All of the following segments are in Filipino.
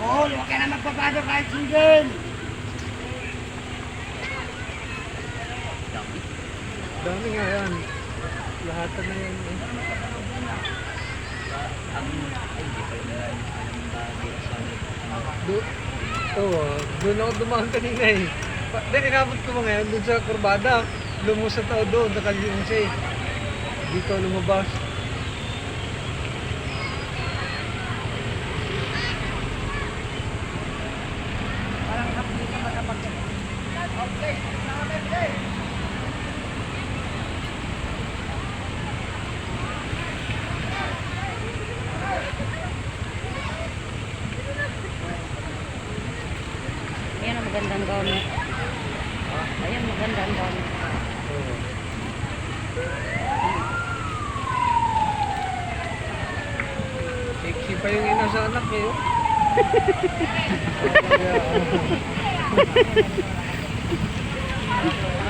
Paul, huwag ka na magpapado kahit single. Dami nga yan. Lahatan na yan eh. Doon ako dumaan kanina eh. Dahil inabot ko mga yan, doon sa kurbada. Lumusat ako doon, nakalimutan siya eh. Dito lumabas. Ayan ang magandang gown mo. Ayan, magandang gown mo. Sexy pa yung ina sa anak eh. Oh.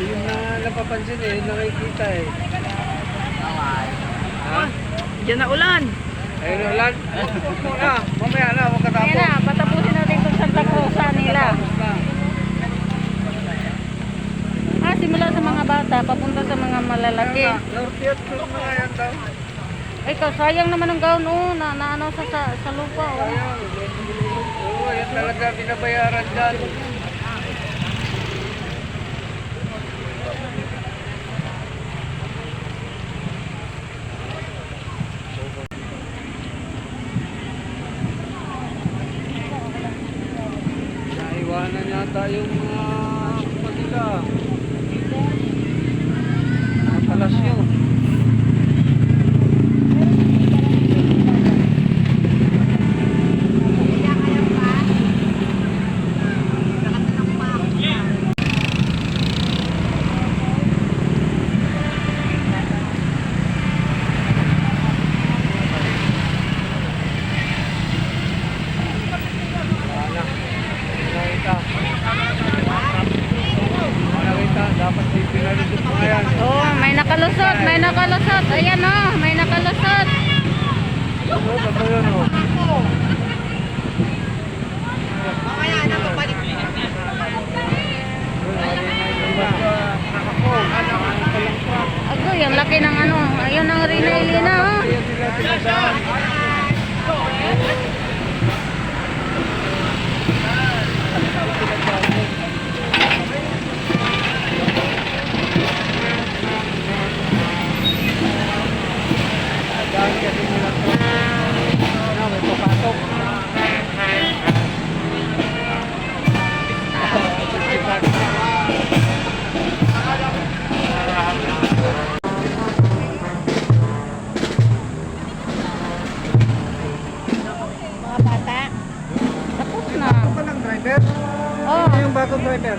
Yun na napapansin eh, yun nakikita eh. Ha? Diyan na ulan. Ayun na ulan. Muna, mamaya na, huwag katapos. Ayan na, patapusin natin itong Santa Rosa nila. Simula sa mga bata, papunta sa mga malalaki. Norte at Sur na yan daw. Ay, sayang naman ang gown, oh, na ano sa lupa, oh. Sayang. Oo, yan talaga binabayaran dyan. Naiwanan yata yung mga kapatila. Palasyo. Dapat di pinalusot mo yan. Oh, may nakalusot, may nakalusot. Ayan, oh, may nakalusot. Oo, bato yun o. Mamaya na mabalik. Agoy, ang laki ng ano. Ayun ang Rina Elena, oh. Dahil kasi nila ito. Ano, may papasok. Mga bata. Tapos na. Ano pa ng driver? Oh, Ano yung bagong driver?